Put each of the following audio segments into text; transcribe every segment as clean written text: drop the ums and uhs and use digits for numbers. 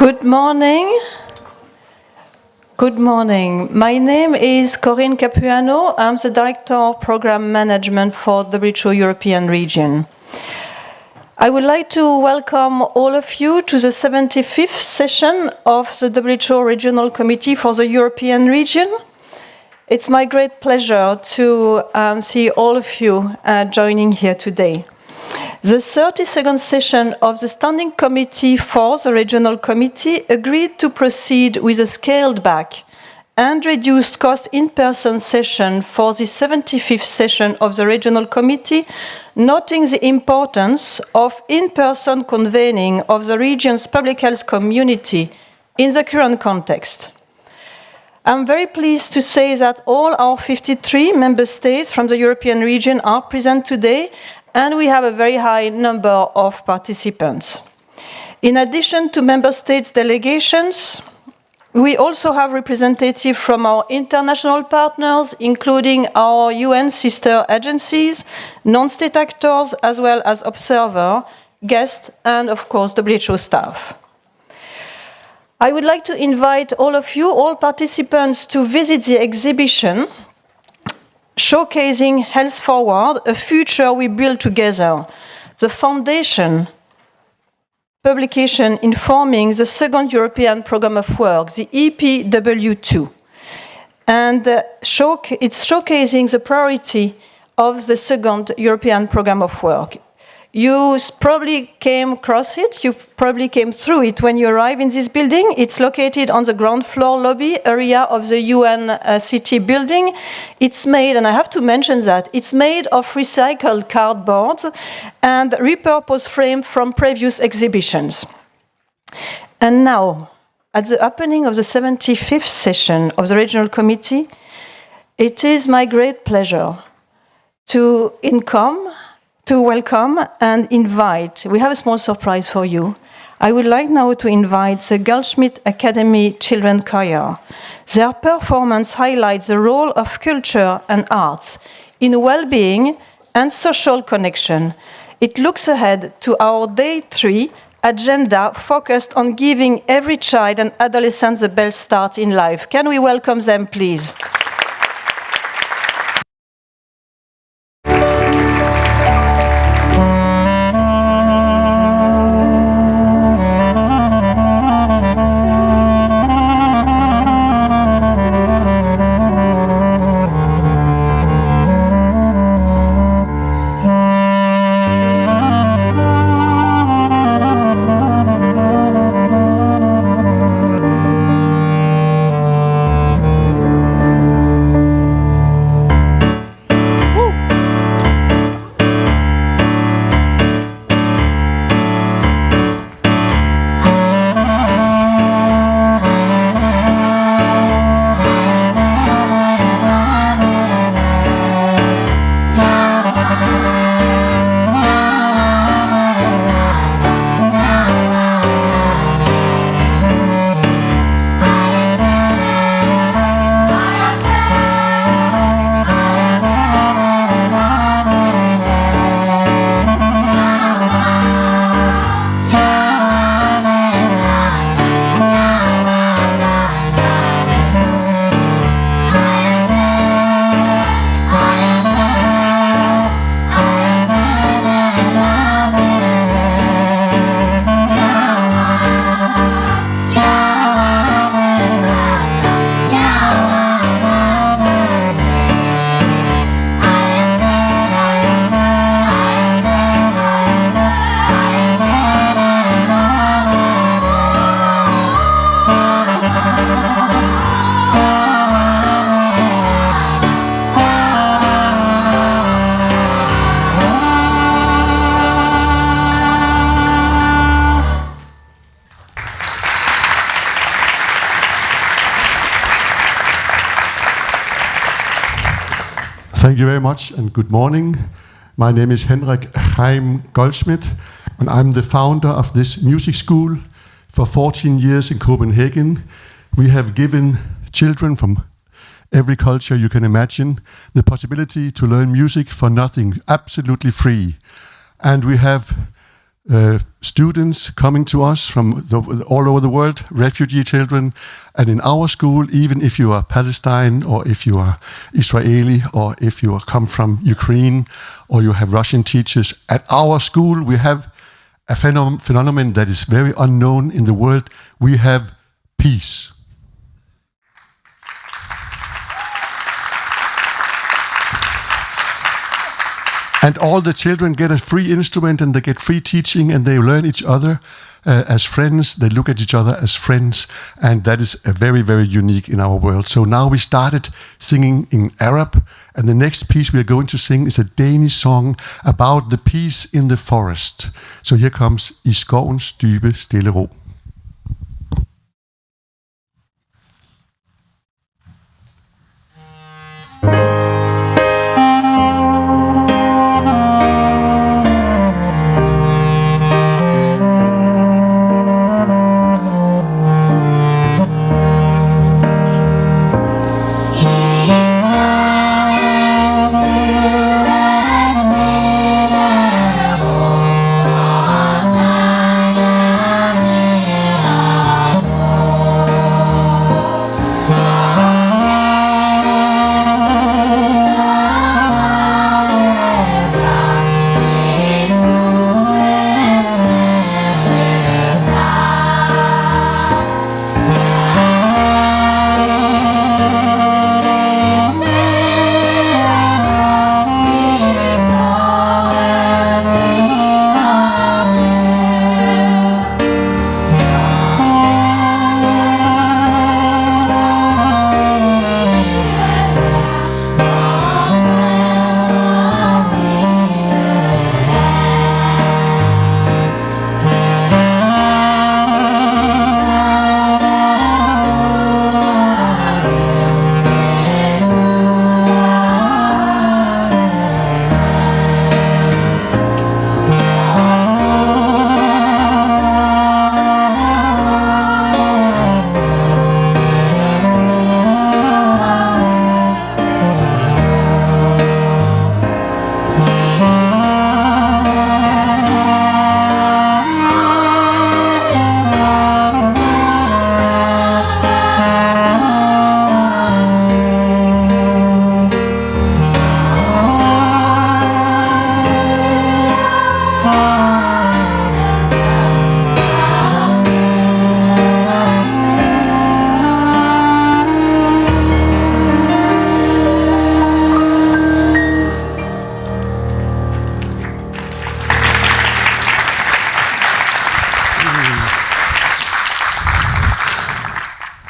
Good morning. Good morning. My name is Corinne Capuano. I'm the Director of Program Management for WHO European Region. I would like to welcome all of you to the 75th session of the WHO Regional Committee for the European Region. It's my great pleasure to see all of you joining here today. The 32nd session of the Standing Committee for the Regional Committee agreed to proceed with a scaled-back and reduced-cost in-person session for the 75th session of the Regional Committee, noting the importance of in-person convening of the region's public health community in the current context. I'm very pleased to say that all our 53 member states from the European region are present today, and we have a very high number of participants. In addition to member states' delegations, we also have representatives from our international partners, including our UN sister agencies, non-state actors, as well as observers, guests, and of course WHO staff. I would like to invite all of you, all participants, to visit the exhibition showcasing Health Forward, a future we build together, the foundation publication informing the second European Programme of Work, the EPW2. And it's showcasing the priority of the second European Programme of Work. You probably came across it, you probably came through it when you arrived in this building. It's located on the ground floor lobby area of the UN city building. It's made, and I have to mention that, it's made of recycled cardboard and repurposed frame from previous exhibitions. And now, at the opening of the 75th session of the Regional Committee, it is my great pleasure to welcome and invite. We have a small surprise for you. I would like now to invite the Goldshmidts Musikakademi Children Choir. Their performance highlights the role of culture and arts in well-being and social connection. It looks ahead to our Day 3 agenda focused on giving every child and adolescent the best start in life. Can we welcome them, please? Thank you very much and good morning. My name is Henrik Heim Goldschmidt and I'm the founder of this music school. For 14 years in Copenhagen, we have given children from every culture you can imagine the possibility to learn music for nothing, absolutely free. And we have students coming to us from all over the world, refugee children. And in our school, even if you are Palestine or if you are Israeli or if you come from Ukraine or you have Russian teachers, at our school we have a phenomenon that is very unknown in the world. We have peace. And all the children get a free instrument and they get free teaching and they learn each other as friends. They look at each other as friends. And that is very, very unique in our world. So now we started singing in Arab. And the next piece we are going to sing is a Danish song about the peace in the forest. So here comes I skovens dybe stille ro.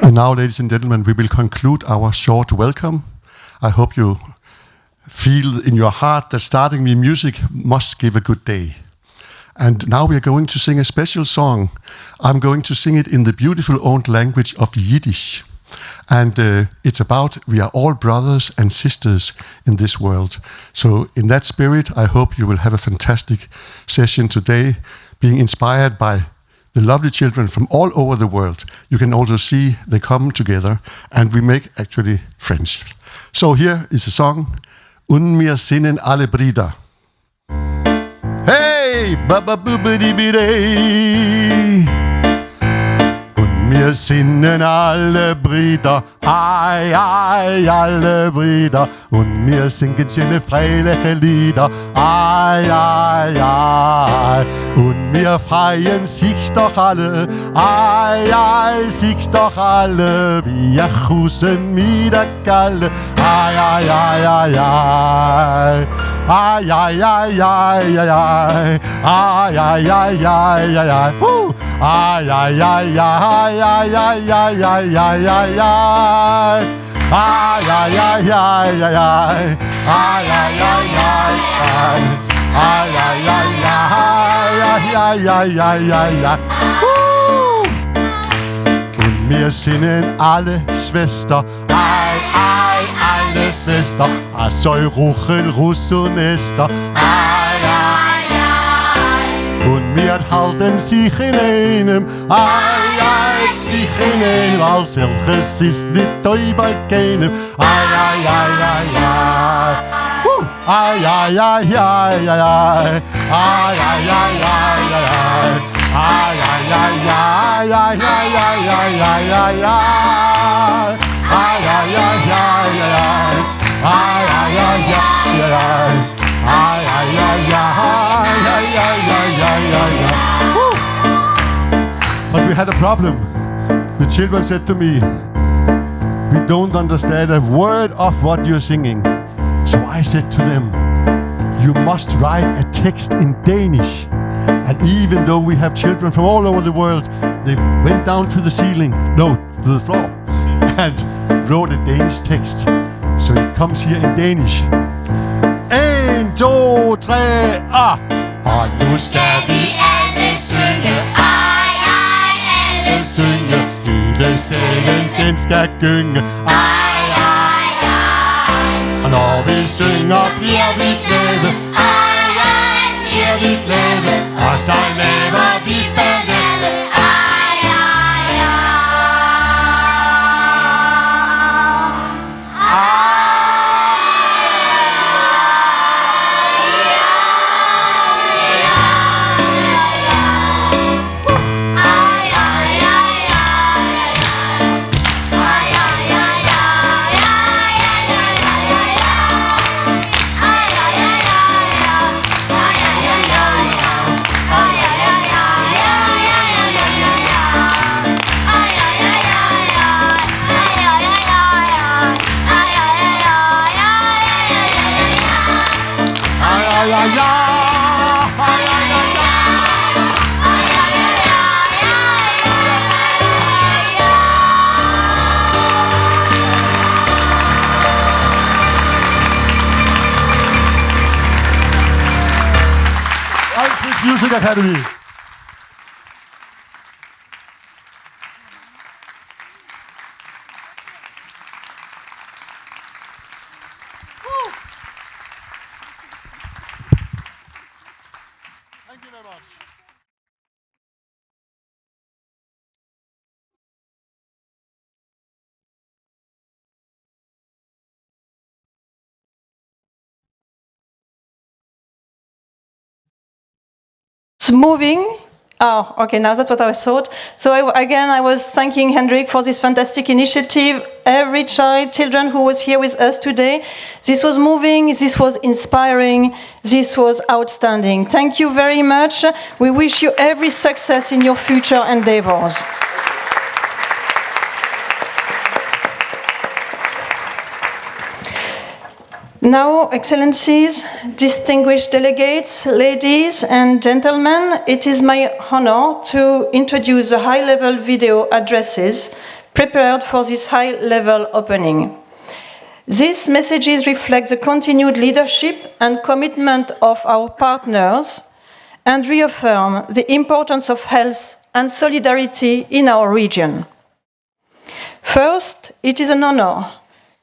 And now, ladies and gentlemen, we will conclude our short welcome. I hope you feel in your heart that starting with music must give a good day. And now we are going to sing a special song. I'm going to sing it in the beautiful old language of Yiddish. And it's about we are all brothers and sisters in this world. So in that spirit, I hope you will have a fantastic session today, being inspired by the lovely children from all over the world. You can also see they come together and we make actually friends. So here is a song, Und wir singen alle Brüder. Hey, baba bubidi bidei. Und wir singen alle Brüder, ai, ai, alle Brüder. Und wir singen schöne freiliche Lieder, ai, ai, ai. Und wir freuen sich doch alle, ai, ai, sich doch alle, wir kussen mit der Galle, ai, ai, ai, ai, ai. Ai, ai, ai, ai, ai, ai. Ai, ai, ai, ai, ai, ai. Ai, ai, ai, ai, ai, ai, ai, ai, ai, ai, ai. Ai, ai, ai, ai, ai, ai. Ai, ai, ai, ai, ai. Ai, ai, ai, ai, ai, ai, ai, ai, ai. Und wir singen alle Schwester, ai, ai, alle Schwester, Asoi, Ruchel, Russ und Esther, ai, ai, ai. Und wir halten sich in einem, ai, ai, sich in einem, als solches ist nicht bei keinem, ai, ai, ai, ai, ai. Ay, ay, ay, ay, ay, ay. Ay, ay, ay, ay, ay, ay. Ay, ay, ay, ay, ay, ay, ay, ay, ay, ay, ay. Ay, ay, ay, ay, ay, ay. Ay, ay, ay, ay, ay, ay. Ay, ay, ay, ay, ay, ay, ay, ay. Woo! But we had a problem. The children said to me, "We don't understand a word of what you're singing." So I said to them, "You must write a text in Danish." And even though we have children from all over the world, they went down to the ceiling, no, to the floor, and wrote a Danish text. So it comes here in Danish. 1, 2, 3, ah! Og nu skal vi alle synge, ej, ej, alle synge. Hele salen, den skal gynge, ej, ej, ej. Og når vi synger, bliver vi glade, ej, ej, bliver vi glade. Og så laver vi ballade, ej, ej, ej. RC75 Musikakademi. Thank you very much. It's moving. Oh, okay, now that's what I thought. So I was thanking Hendrik for this fantastic initiative. Every children who was here with us today, this was moving, this was inspiring, this was outstanding. Thank you very much. We wish you every success in your future endeavors. Now, Excellencies, distinguished delegates, ladies and gentlemen, it is my honor to introduce the high-level video addresses prepared for this high-level opening. These messages reflect the continued leadership and commitment of our partners and reaffirm the importance of health and solidarity in our region. First, it is an honor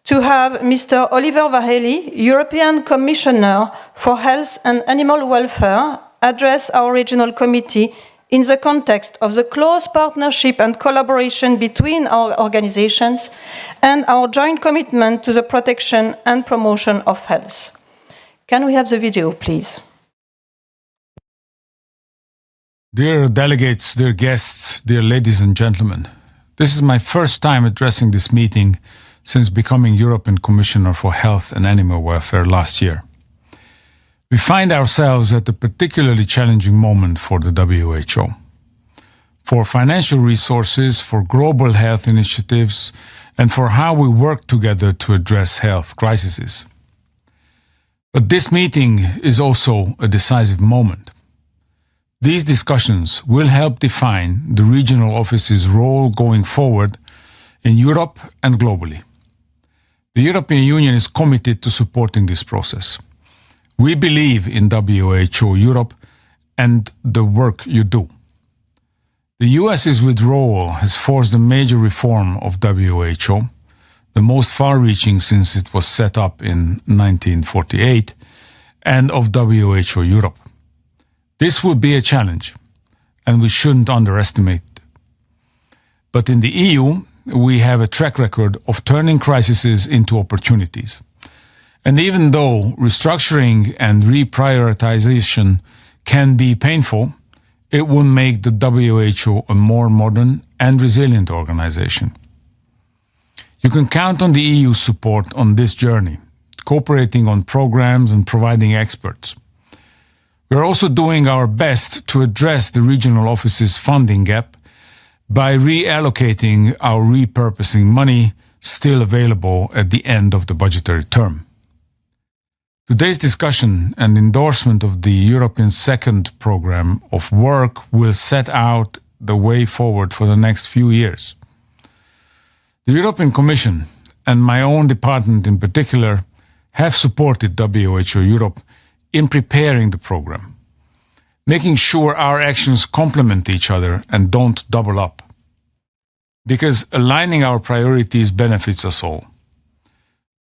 to have Mr. Oliver Vaheli, European Commissioner for Health and Animal Welfare, address our regional committee in the context of the close partnership and collaboration between our organizations and our joint commitment to the protection and promotion of health. Can we have the video, please? Dear delegates, dear guests, dear ladies and gentlemen, this is my first time addressing this meeting since becoming European Commissioner for Health and Animal Welfare last year. We find ourselves at a particularly challenging moment for the WHO. For financial resources, for global health initiatives, and for how we work together to address health crises. But this meeting is also a decisive moment. These discussions will help define the regional office's role going forward in Europe and globally. The European Union is committed to supporting this process. We believe in WHO Europe and the work you do. The US's withdrawal has forced a major reform of WHO, the most far-reaching since it was set up in 1948, and of WHO Europe. This will be a challenge, and we shouldn't underestimate it. But in the EU, we have a track record of turning crises into opportunities. And even though restructuring and reprioritization can be painful, it will make the WHO a more modern and resilient organization. You can count on the EU's support on this journey, cooperating on programs and providing experts. We are also doing our best to address the regional office's funding gap by reallocating our repurposing money still available at the end of the budgetary term. Today's discussion and endorsement of the European Second Programme of Work will set out the way forward for the next few years. The European Commission and my own department in particular have supported WHO Europe in preparing the programme, making sure our actions complement each other and don't double up. Because aligning our priorities benefits us all.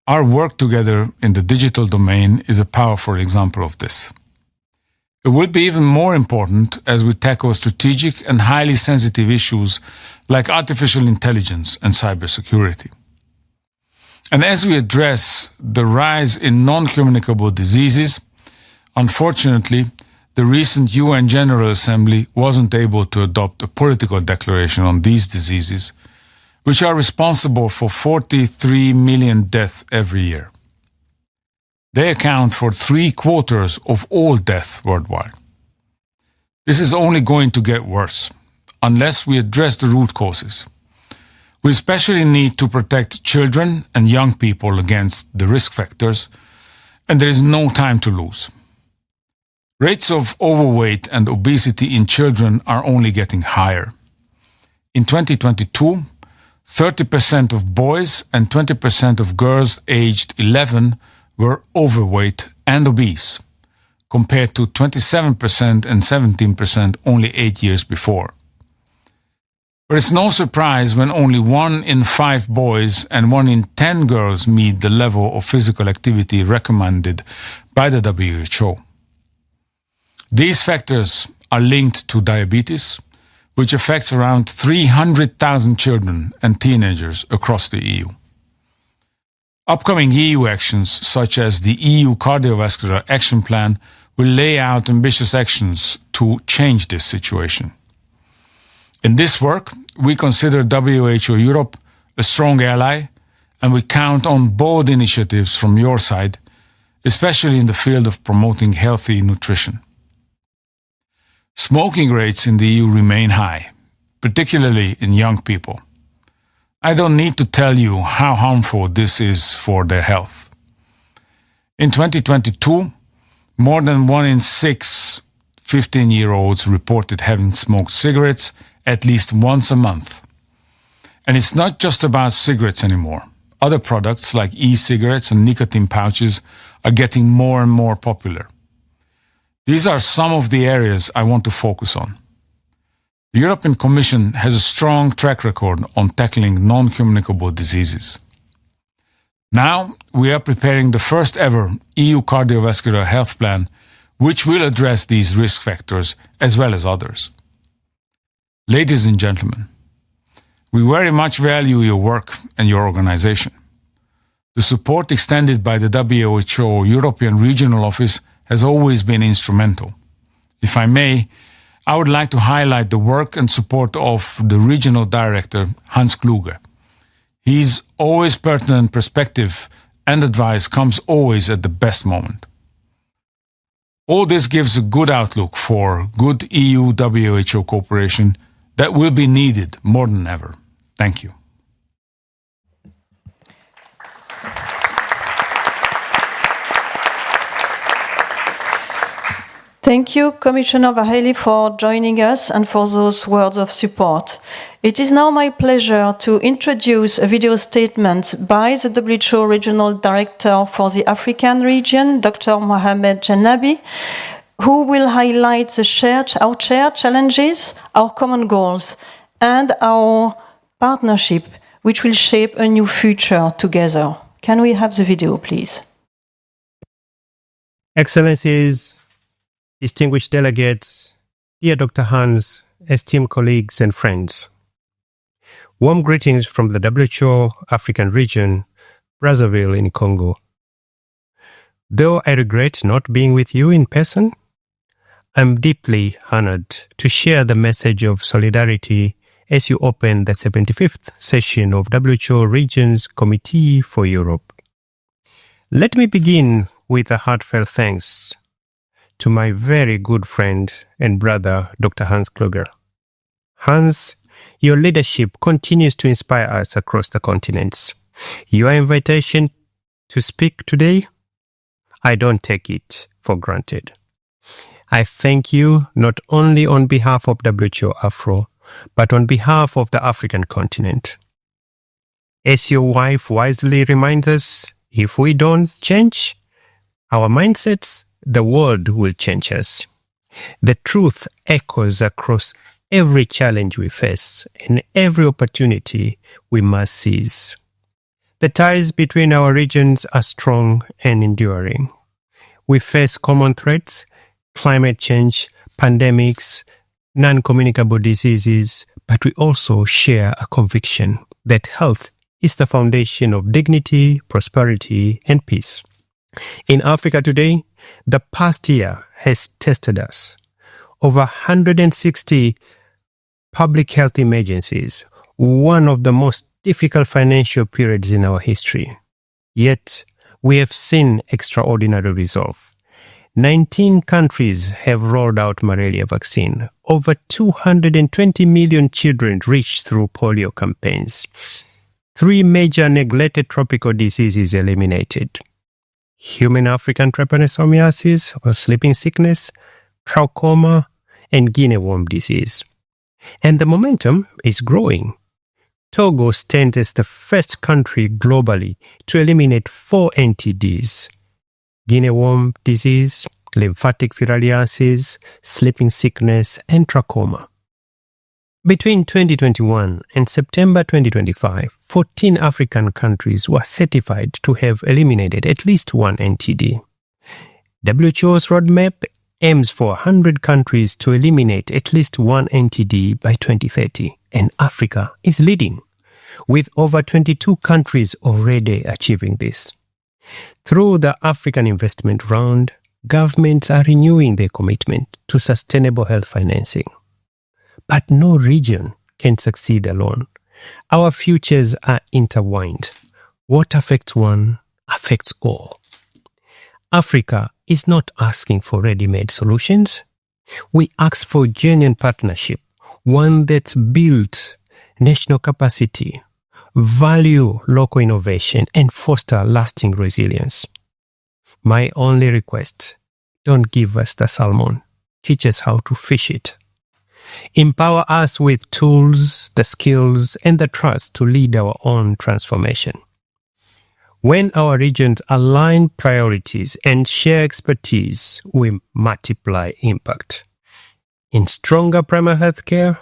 Our work together in the digital domain is a powerful example of this. It will be even more important as we tackle strategic and highly sensitive issues like artificial intelligence and cybersecurity. And as we address the rise in non-communicable diseases, unfortunately, the recent UN General Assembly wasn't able to adopt a political declaration on these diseases, which are responsible for 43 million deaths every year. They account for 3/4 of all deaths worldwide. This is only going to get worse unless we address the root causes. We especially need to protect children and young people against the risk factors, and there is no time to lose. Rates of overweight and obesity in children are only getting higher. In 2022, 30% of boys and 20% of girls aged 11 were overweight and obese, compared to 27% and 17% only 8 years before. But it's no surprise when only 1 in 5 boys and 1 in 10 girls meet the level of physical activity recommended by the WHO. These factors are linked to diabetes, which affects around 300,000 children and teenagers across the EU. Upcoming EU actions, such as the EU Cardiovascular Action Plan, will lay out ambitious actions to change this situation. In this work, we consider WHO Europe a strong ally, and we count on bold initiatives from your side, especially in the field of promoting healthy nutrition. Smoking rates in the EU remain high, particularly in young people. I don't need to tell you how harmful this is for their health. In 2022, more than 1 in 6 15-year-olds reported having smoked cigarettes at least once a month. And it's not just about cigarettes anymore. Other products like e-cigarettes and nicotine pouches are getting more and more popular. These are some of the areas I want to focus on. The European Commission has a strong track record on tackling non-communicable diseases. Now we are preparing the first ever EU cardiovascular health plan, which will address these risk factors as well as others. Ladies and gentlemen, we very much value your work and your organization. The support extended by the WHO European Regional Office has always been instrumental. If I may, I would like to highlight the work and support of the Regional Director, Hans Kluge. His always pertinent perspective and advice comes always at the best moment. All this gives a good outlook for good EU-WHO cooperation that will be needed more than ever. Thank you. Thank you, Commissioner Várhelyi, for joining us and for those words of support. It is now my pleasure to introduce a video statement by the WHO Regional Director for the African region, Dr. Mohamed Jannabi, who will highlight our shared challenges, our common goals, and our partnership, which will shape a new future together. Can we have the video, please? Excellencies, distinguished delegates, dear Dr. Hans, esteemed colleagues and friends. Warm greetings from the WHO African region, Brazzaville in Congo. Though I regret not being with you in person, I'm deeply honored to share the message of solidarity as you open the 75th session of WHO Regions Committee for Europe. Let me begin with a heartfelt thanks to my very good friend and brother, Dr. Hans Kluger. Hans, your leadership continues to inspire us across the continents. Your invitation to speak today, I don't take it for granted. I thank you not only on behalf of WHO Afro, but on behalf of the African continent. As your wife wisely reminds us, if we don't change our mindsets, the world will change us. The truth echoes across every challenge we face and every opportunity we must seize. The ties between our regions are strong and enduring. We face common threats, climate change, pandemics, non-communicable diseases, but we also share a conviction that health is the foundation of dignity, prosperity, and peace. In Africa today, the past year has tested us. Over 160 public health emergencies, one of the most difficult financial periods in our history. Yet, we have seen extraordinary resolve. 19 countries have rolled out malaria vaccine. Over 220 million children reached through polio campaigns. 3 major neglected tropical diseases eliminated: human African trypanosomiasis or sleeping sickness, trachoma, and Guinea worm disease. And the momentum is growing. Togo stands as the first country globally to eliminate 4 NTDs: Guinea worm disease, lymphatic filariasis, sleeping sickness, and trachoma. Between 2021 and September 2025, 14 African countries were certified to have eliminated at least 1 NTD. WHO's roadmap aims for 100 countries to eliminate at least 1 NTD by 2030, and Africa is leading, with over 22 countries already achieving this. Through the African Investment Round, governments are renewing their commitment to sustainable health financing. But no region can succeed alone. Our futures are intertwined. What affects one affects all. Africa is not asking for ready-made solutions. We ask for genuine partnership, one that's built national capacity, value local innovation, and foster lasting resilience. My only request, don't give us the salmon. Teach us how to fish it. Empower us with tools, the skills, and the trust to lead our own transformation. When our regions align priorities and share expertise, we multiply impact. In stronger primary health care,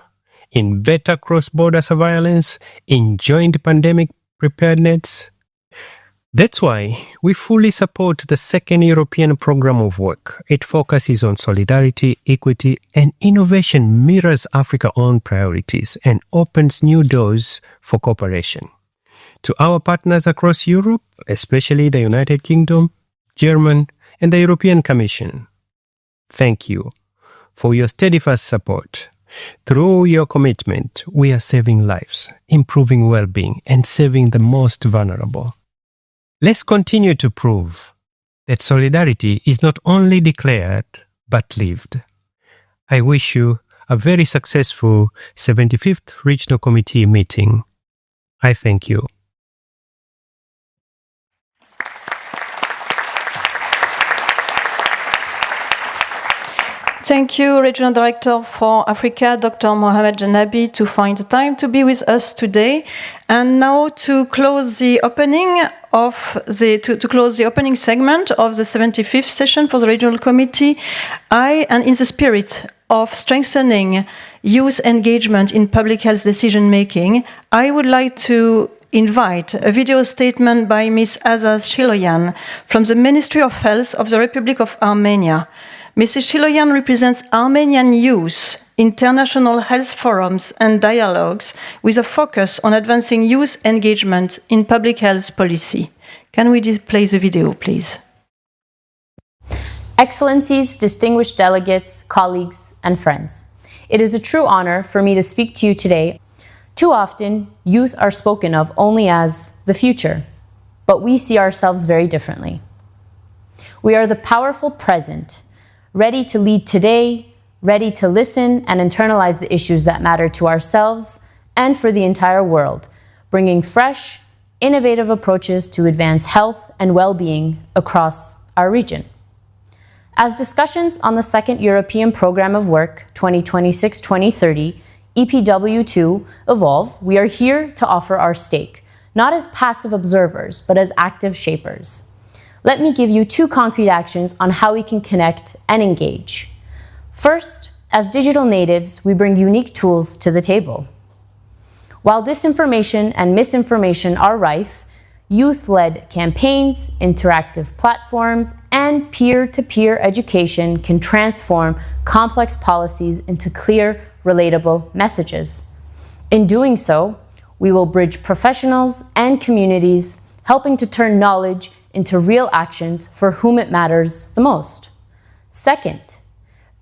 in better cross-border surveillance, in joint pandemic preparedness. That's why we fully support the second European program of work. It focuses on solidarity, equity, and innovation, mirrors Africa's own priorities, and opens new doors for cooperation. To our partners across Europe, especially the United Kingdom, Germany, and the European Commission, thank you for your steadfast support. Through your commitment, we are saving lives, improving well-being, and saving the most vulnerable. Let's continue to prove that solidarity is not only declared, but lived. I wish you a very successful 75th Regional Committee meeting. I thank you. Thank you, Regional Director for Africa, Dr. Mohamed Janabi, to find the time to be with us today. And now to close the opening segment of the 75th session for the Regional Committee, and in the spirit of strengthening youth engagement in public health decision-making, I would like to invite a video statement by Ms. Azaz Shiloyan from the Ministry of Health of the Republic of Armenia. Mrs. Shiloyan represents Armenian youth, international health forums and dialogues with a focus on advancing youth engagement in public health policy. Can we display the video, please? Excellencies, distinguished delegates, colleagues, and friends, it is a true honor for me to speak to you today. Too often, youth are spoken of only as the future, but we see ourselves very differently. We are the powerful present, ready to lead today, ready to listen and internalize the issues that matter to ourselves and for the entire world, bringing fresh, innovative approaches to advance health and well-being across our region. As discussions on the second European Programme of Work 2026-2030, EPW2, evolve, we are here to offer our stake, not as passive observers, but as active shapers. Let me give you 2 concrete actions on how we can connect and engage. First, as digital natives, we bring unique tools to the table. While disinformation and misinformation are rife, youth-led campaigns, interactive platforms, and peer-to-peer education can transform complex policies into clear, relatable messages. In doing so, we will bridge professionals and communities, helping to turn knowledge into real actions for whom it matters the most. Second,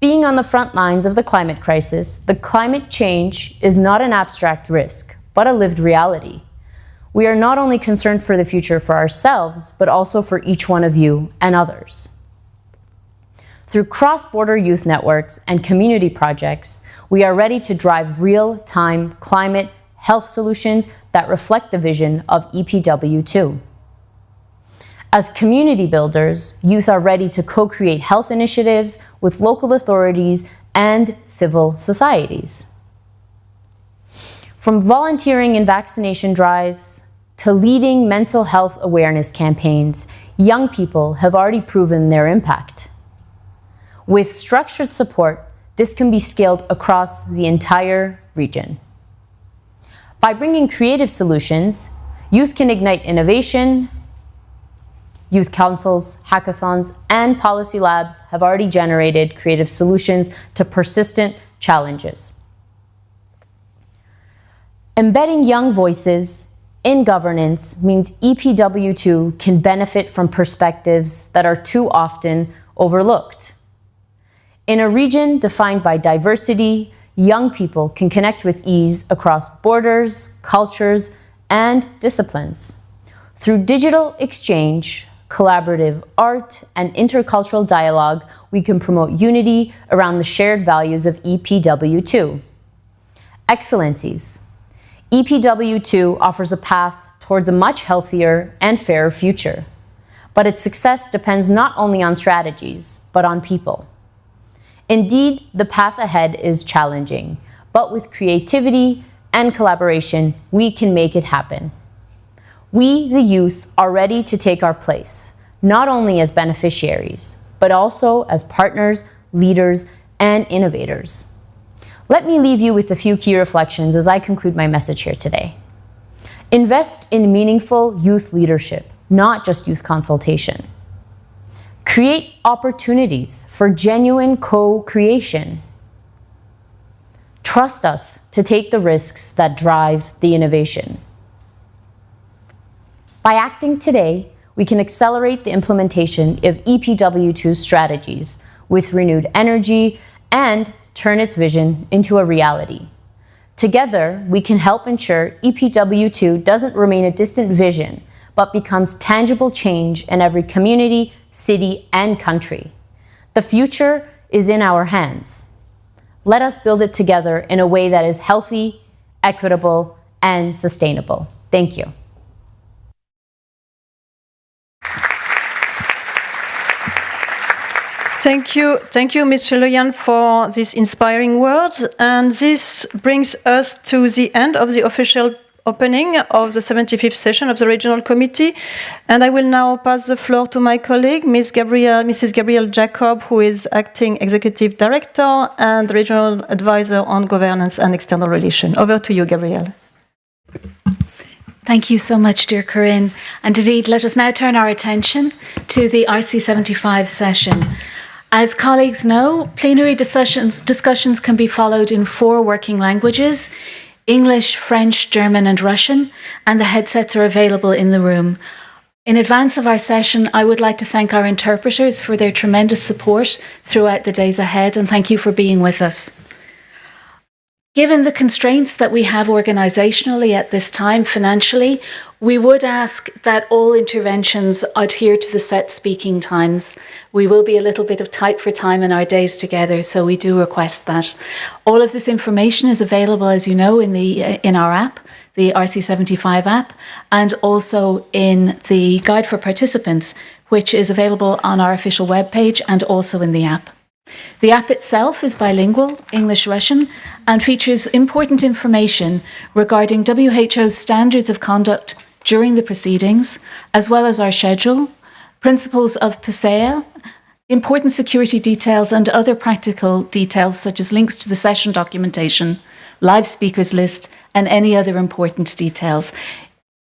being on the front lines of the climate crisis, the climate change is not an abstract risk, but a lived reality. We are not only concerned for the future for ourselves, but also for each one of you and others. Through cross-border youth networks and community projects, we are ready to drive real-time climate health solutions that reflect the vision of EPW2. As community builders, youth are ready to co-create health initiatives with local authorities and civil societies. From volunteering in vaccination drives to leading mental health awareness campaigns, young people have already proven their impact. With structured support, this can be scaled across the entire region. By bringing creative solutions, youth can ignite innovation. Youth councils, hackathons, and policy labs have already generated creative solutions to persistent challenges. Embedding young voices in governance means EPW2 can benefit from perspectives that are too often overlooked. In a region defined by diversity, young people can connect with ease across borders, cultures, and disciplines. Through digital exchange, collaborative art, and intercultural dialogue, we can promote unity around the shared values of EPW2. Excellencies, EPW2 offers a path towards a much healthier and fairer future. But its success depends not only on strategies, but on people. Indeed, the path ahead is challenging, but with creativity and collaboration, we can make it happen. We, the youth, are ready to take our place, not only as beneficiaries, but also as partners, leaders, and innovators. Let me leave you with a few key reflections as I conclude my message here today. Invest in meaningful youth leadership, not just youth consultation. Create opportunities for genuine co-creation. Trust us to take the risks that drive the innovation. By acting today, we can accelerate the implementation of EPW2 strategies with renewed energy and turn its vision into a reality. Together, we can help ensure EPW2 doesn't remain a distant vision, but becomes tangible change in every community, city, and country. The future is in our hands. Let us build it together in a way that is healthy, equitable, and sustainable. Thank you. Thank you, Ms. Cheloyan, for these inspiring words. And this brings us to the end of the official opening of the 75th session of the Regional Committee. And I will now pass the floor to my colleague, Mrs. Gabrielle Jacob, who is Acting Executive Director and Regional Advisor on Governance and External Relations. Over to you, Gabrielle. Thank you so much, dear Corinne. And indeed, let us now turn our attention to the RC75 session. As colleagues know, plenary discussions can be followed in 4 working languages: English, French, German, and Russian, and the headsets are available in the room. In advance of our session, I would like to thank our interpreters for their tremendous support throughout the days ahead, and thank you for being with us. Given the constraints that we have organisationally at this time, financially, we would ask that all interventions adhere to the set speaking times. We will be a little bit tight for time in our days together, so we do request that. All of this information is available, as you know, in our app, the RC75 app, and also in the Guide for Participants, which is available on our official webpage and also in the app. The app itself is bilingual, English-Russian, and features important information regarding WHO's standards of conduct during the proceedings, as well as our schedule, principles of PSEA, important security details and other practical details such as links to the session documentation, live speakers list, and any other important details.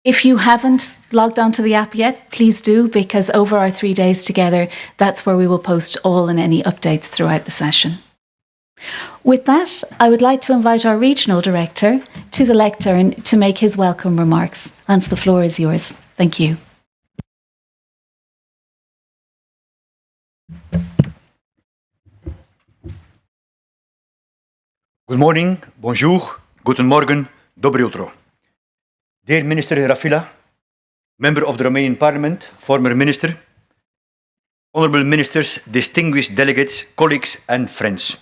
If you haven't logged onto the app yet, please do, because over our 3 days together, that's where we will post all and any updates throughout the session. With that, I would like to invite our regional director to the lectern to make his welcome remarks. Hans, the floor is yours. Thank you. Good morning, bonjour, guten morgen, dobro jutro. Dear Minister Rafila, Member of the Romanian Parliament, former Minister, Honourable Ministers, distinguished delegates, colleagues and friends.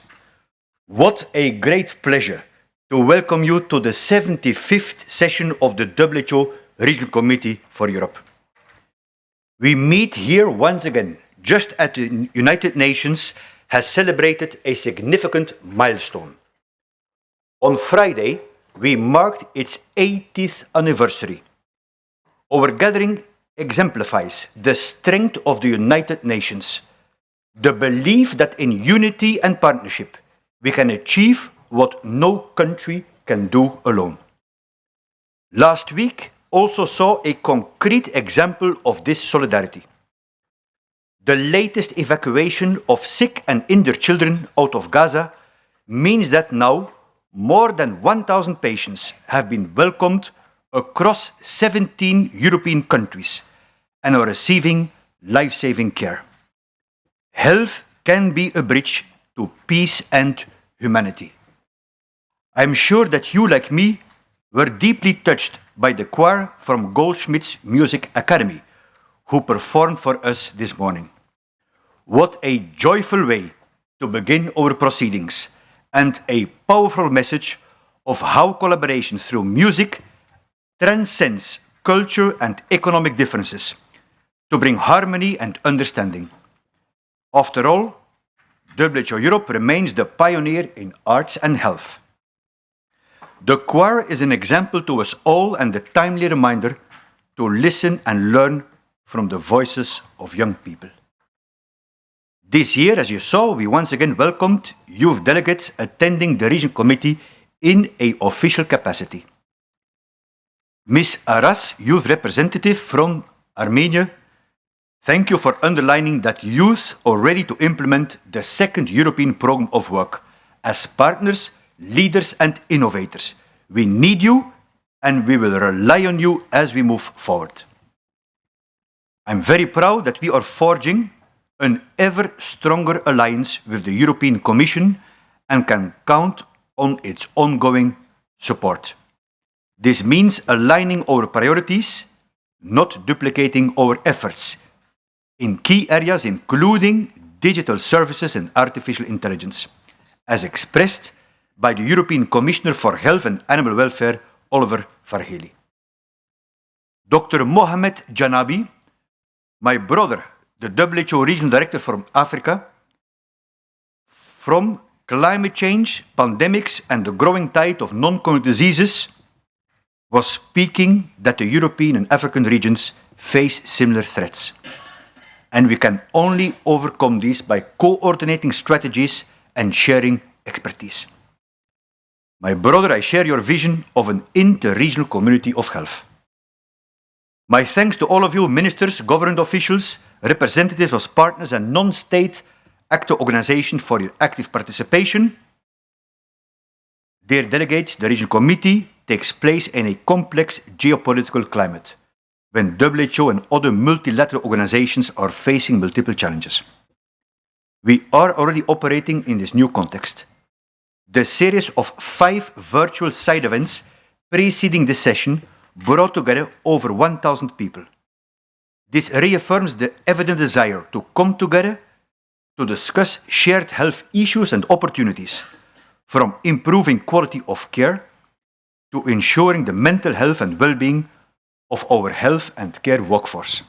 What a great pleasure to welcome you to the 75th session of the WHO Regional Committee for Europe. We meet here once again, just as the United Nations has celebrated a significant milestone. On Friday, we marked its 80th anniversary. Our gathering exemplifies the strength of the United Nations, the belief that in unity and partnership we can achieve what no country can do alone. Last week also saw a concrete example of this solidarity. The latest evacuation of sick and injured children out of Gaza means that now more than 1,000 patients have been welcomed across 17 European countries and are receiving life-saving care. Health can be a bridge to peace and humanity. I'm sure that you, like me, were deeply touched by the choir from Goldshmidts Musikakademi, who performed for us this morning. What a joyful way to begin our proceedings, and a powerful message of how collaboration through music transcends culture and economic differences to bring harmony and understanding. After all, WHO Europe remains the pioneer in arts and health. The choir is an example to us all and a timely reminder to listen and learn from the voices of young people. This year, as you saw, we once again welcomed youth delegates attending the Regional Committee in an official capacity. Ms. Aras, youth representative from Armenia, thank you for underlining that youth are ready to implement the second European Programme of Work as partners, leaders and innovators. We need you and we will rely on you as we move forward. I'm very proud that we are forging an ever stronger alliance with the European Commission and can count on its ongoing support. This means aligning our priorities, not duplicating our efforts in key areas including digital services and artificial intelligence, as expressed by the European Commissioner for Health and Animal Welfare, Oliver Varhelyi. Dr. Mohamed Janabi, my brother, the WHO Regional Director from Africa, from climate change, pandemics and the growing tide of non-communicable diseases, was speaking that the European and African regions face similar threats. And we can only overcome these by coordinating strategies and sharing expertise. My brother, I share your vision of an inter-regional community of health. My thanks to all of you, ministers, government officials, representatives of partners and non-state actor organizations for your active participation. Dear delegates, the Regional Committee takes place in a complex geopolitical climate. when WHO and other multilateral organizations are facing multiple challenges. We are already operating in this new context. The series of 5 virtual side events preceding this session brought together over 1,000 people. This reaffirms the evident desire to come together to discuss shared health issues and opportunities, from improving quality of care to ensuring the mental health and well-being of our health and care workforce.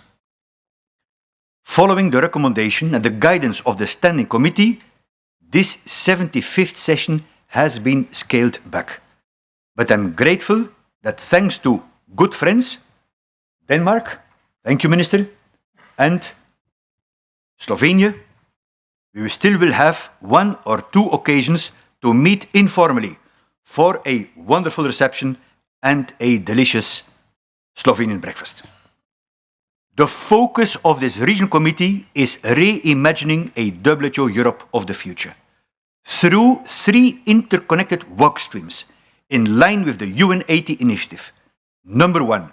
Following the recommendation and the guidance of the Standing Committee, this 75th session has been scaled back. But I'm grateful that thanks to good friends, Denmark, thank you, Minister, and Slovenia, we still will have 1 or 2 occasions to meet informally for a wonderful reception and a delicious Slovenian breakfast. The focus of this regional committee is reimagining a WHO Europe of the future through 3 interconnected work streams in line with the UN 80 initiative. Number 1,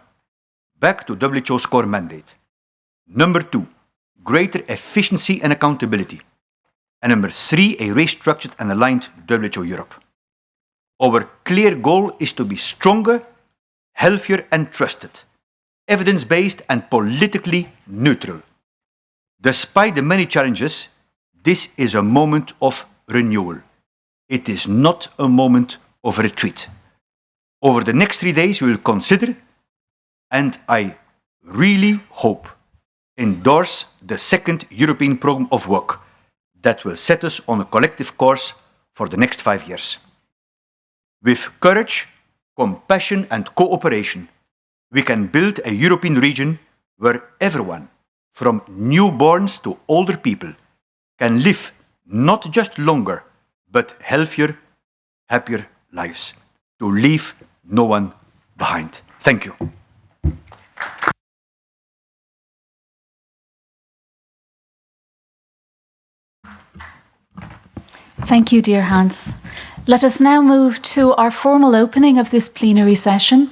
back to WHO's core mandate. Number 2, greater efficiency and accountability. And number 3, a restructured and aligned WHO Europe. Our clear goal is to be stronger, healthier and trusted, evidence-based and politically neutral. Despite the many challenges, this is a moment of renewal. It is not a moment of retreat. Over the next 3 days, we will consider, and I really hope, endorse the 2nd European Programme of Work that will set us on a collective course for the next 5 years. With courage, compassion and cooperation, we can build a European region where everyone, from newborns to older people, can live not just longer, but healthier, happier lives, to leave no one behind. Thank you. Thank you, dear Hans. Let us now move to our formal opening of this plenary session.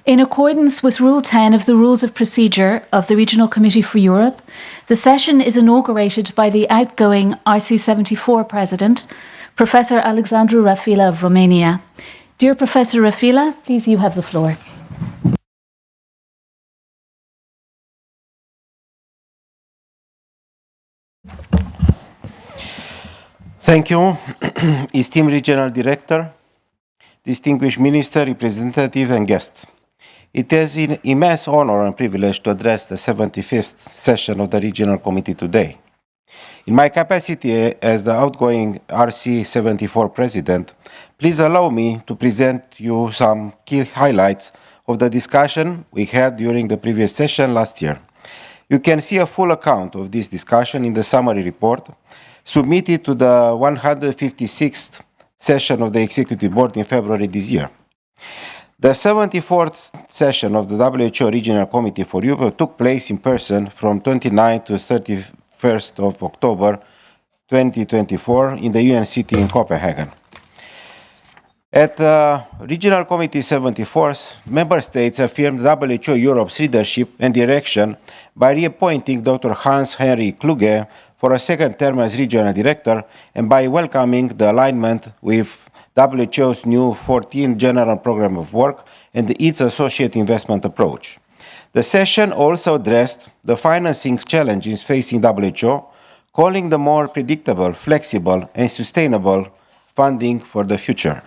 In accordance with Rule 10 of the Rules of Procedure of the Regional Committee for Europe, the session is inaugurated by the outgoing RC74 President, Professor Alexandru Rafila of Romania. Dear Professor Rafila, please, you have the floor. Thank you, esteemed Regional Director, distinguished Minister, representative and guest. It is an immense honor and privilege to address the 75th session of the Regional Committee today. In my capacity as the outgoing RC74 President, please allow me to present you some key highlights of the discussion we had during the previous session last year. You can see a full account of this discussion in the summary report submitted to the 156th session of the Executive Board in February this year. The 74th session of the WHO Regional Committee for Europe took place in person from 29 to 31st of October 2024 in the UN city in Copenhagen. At Regional Committee 74th, Member States affirmed WHO Europe's leadership and direction by reappointing Dr. Hans-Henri Kluge for a 2nd term as Regional Director and by welcoming the alignment with WHO's new 14th General Programme of Work and its associate investment approach. The session also addressed the financing challenges facing WHO, calling the more predictable, flexible and sustainable funding for the future.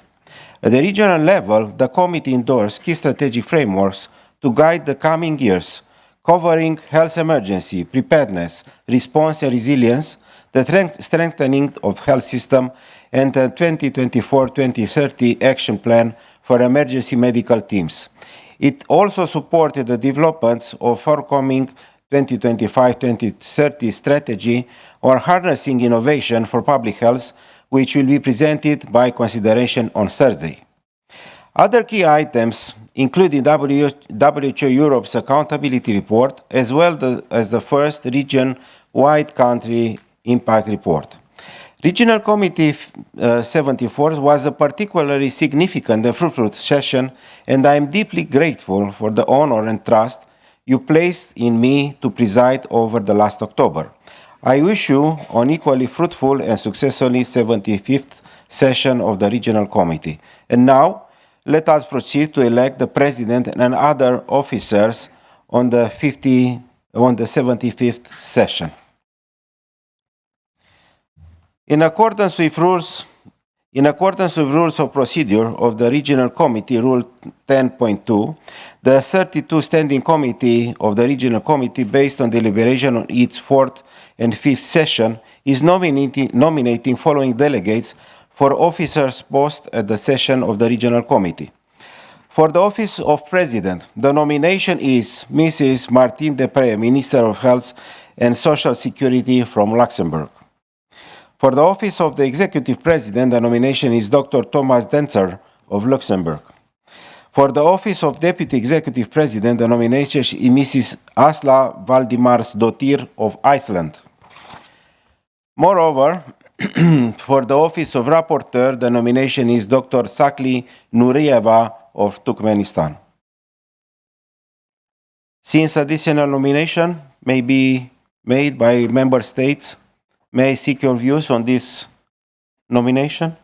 At the regional level, the committee endorsed key strategic frameworks to guide the coming years, covering health emergency, preparedness, response and resilience, the strengthening of health system, and the 2024-2030 action plan for emergency medical teams. It also supported the developments of forthcoming 2025-2030 strategy on harnessing innovation for public health, which will be presented by consideration on Thursday. Other key items included WHO Europe's accountability report, as well as the first region-wide country impact report. Regional Committee 74 was a particularly significant and fruitful session, and I am deeply grateful for the honor and trust you placed in me to preside over the last October. I wish you an equally fruitful and successfully 75th session of the Regional Committee. And now, let us proceed to elect the President and other officers on the 75th session. In accordance with rules of procedure of the Regional Committee, Rule 10.2, the 32 Standing Committee of the Regional Committee, based on deliberation on its 4th and 5th session, is nominating following delegates for officers' posts at the session of the Regional Committee. For the office of President, the nomination is Mrs. Martine Deprez, Minister of Health and Social Security from Luxembourg. For the office of the Executive President, the nomination is Dr. Thomas Denzer of Luxembourg. For the office of Deputy Executive President, the nomination is Mrs. Asla Valdimars-Dottir of Iceland. Moreover, for the office of Rapporteur, the nomination is Dr. Sakli Nurieva of Turkmenistan. Since additional nomination may be made by member states, may I seek your views on this nomination?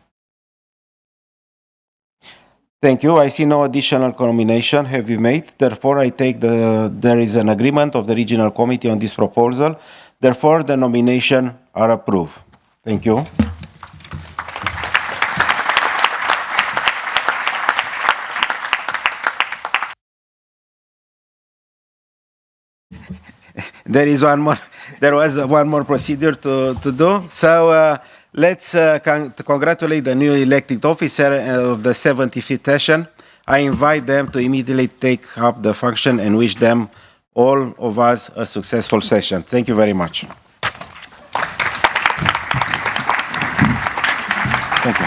Thank you. I see no additional nomination have been made. Therefore, I take there is an agreement of the Regional Committee on this proposal. Therefore, the nomination are approved. Thank you. There was one more procedure to do. So let's congratulate the newly elected officer of the 75th session. I invite them to immediately take up the function and wish them, all of us, a successful session. Thank you very much. Thank you.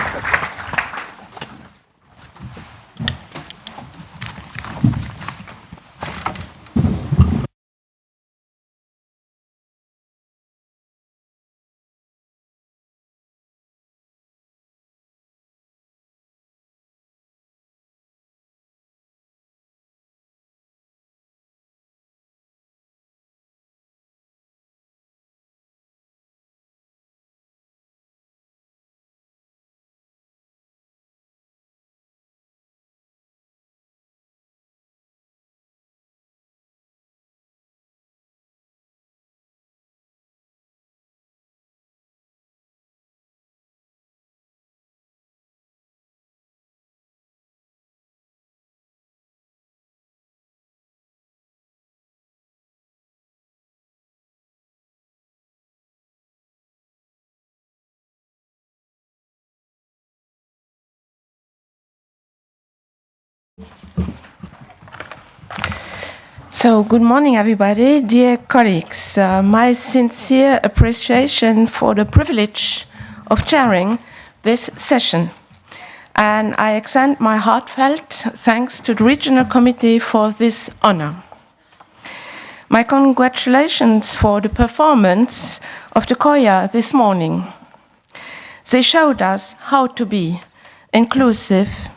So, good morning, everybody. Dear colleagues, my sincere appreciation for the privilege of chairing this session. And I extend my heartfelt thanks to the Regional Committee for this honor. My congratulations for the performance of the choir this morning. They showed us how to be inclusive,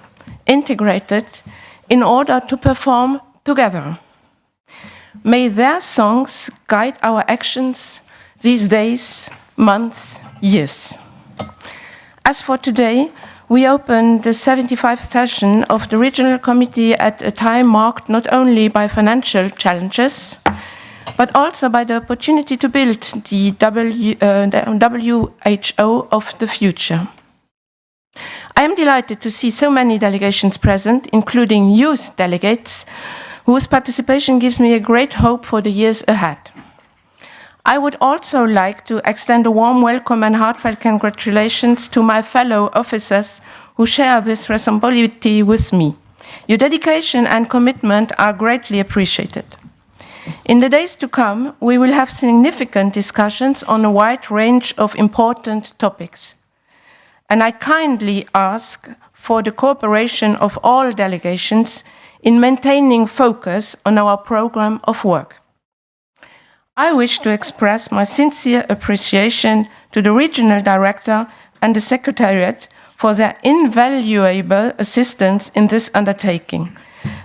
integrated, in order to perform together. May their songs guide our actions these days, months, years. As for today, we open the 75th session of the Regional Committee at a time marked not only by financial challenges, but also by the opportunity to build the WHO of the future. I am delighted to see so many delegations present, including youth delegates, whose participation gives me a great hope for the years ahead. I would also like to extend a warm welcome and heartfelt congratulations to my fellow officers who share this responsibility with me. Your dedication and commitment are greatly appreciated. In the days to come, we will have significant discussions on a wide range of important topics. And I kindly ask for the cooperation of all delegations in maintaining focus on our program of work. I wish to express my sincere appreciation to the Regional Director and the Secretariat for their invaluable assistance in this undertaking.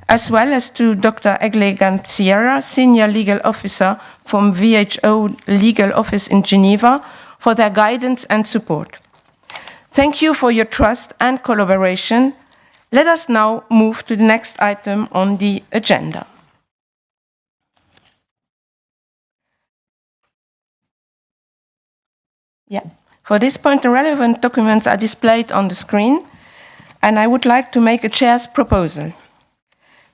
as well as to Dr. Egle Ganciera, Senior Legal Officer from WHO Legal Office in Geneva, for their guidance and support. Thank you for your trust and collaboration. Let us now move to the next item on the agenda. For this point, the relevant documents are displayed on the screen, and I would like to make a chair's proposal.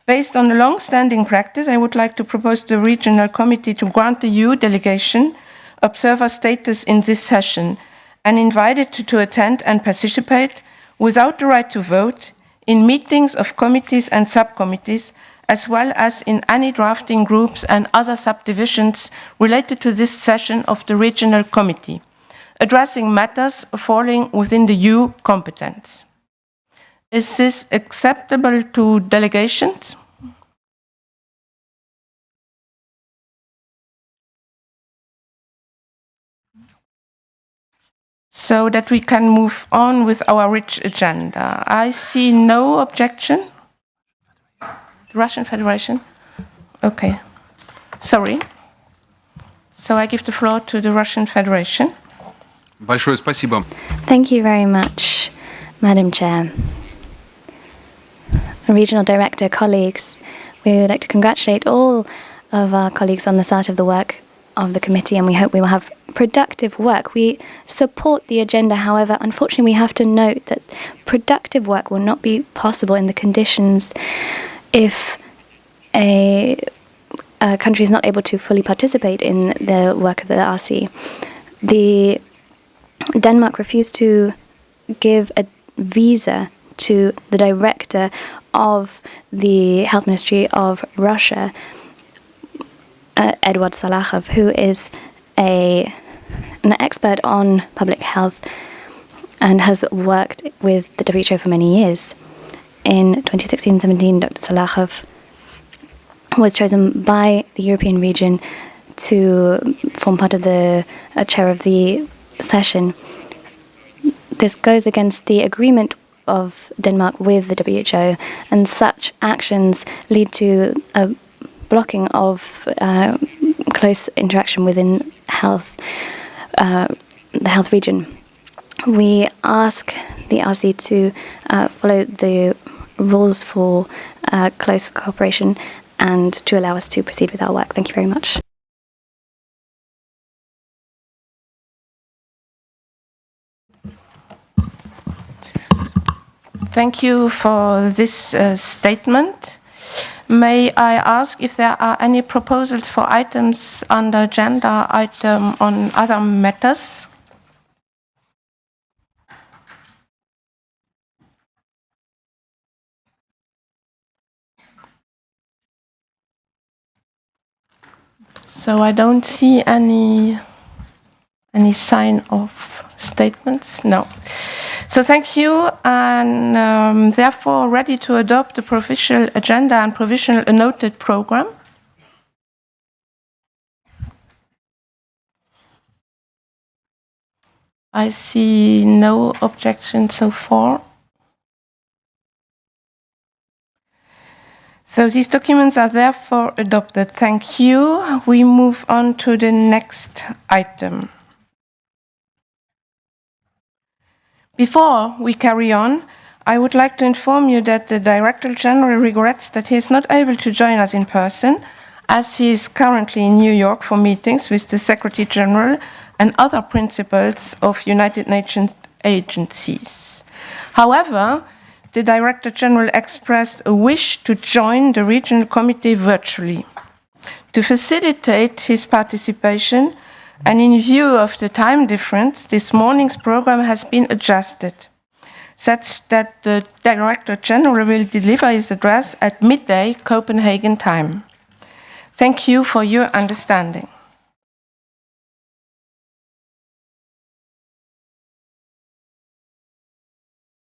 Based on a long-standing practice, I would like to propose to the Regional Committee to grant the EU delegation observer status in this session and invite it to attend and participate without the right to vote in meetings of committees and subcommittees, as well as in any drafting groups and other subdivisions related to this session of the Regional Committee, addressing matters falling within the EU competence. Is this acceptable to delegations? So that we can move on with our rich agenda. I see no objection. The Russian Federation? Okay. Sorry. So I give the floor to the Russian Federation. Большое спасибо. Thank you very much, Madam Chair. Regional Director, colleagues, we would like to congratulate all of our colleagues on the start of the work of the committee, and we hope we will have productive work. We support the agenda, however, unfortunately we have to note that productive work will not be possible in the conditions if a country is not able to fully participate in the work of the RC. Denmark refused to give a visa to the director of the Health Ministry of Russia, Eduard Salakhov, who is an expert on public health and has worked with the WHO for many years. In 2016-17, Dr. Salakhov was chosen by the European region to form part of the chair of the session. This goes against the agreement of Denmark with the WHO, and such actions lead to a blocking of close interaction within the health region. We ask the RC to follow the rules for close cooperation and to allow us to proceed with our work. Thank you very much. Thank you for this statement. May I ask if there are any proposals for items on the agenda item on other matters? So I don't see any sign of statements. No. So thank you, and therefore ready to adopt the provisional agenda and provisional noted program. I see no objection so far. So these documents are therefore adopted. Thank you. We move on to the next item. Before we carry on, I would like to inform you that the Director General regrets that he is not able to join us in person, as he is currently in New York for meetings with the Secretary General and other principals of United Nations agencies. However, the Director General expressed a wish to join the Regional Committee virtually. To facilitate his participation, and in view of the time difference, this morning's program has been adjusted, such that the Director General will deliver his address at midday Copenhagen time. Thank you for your understanding.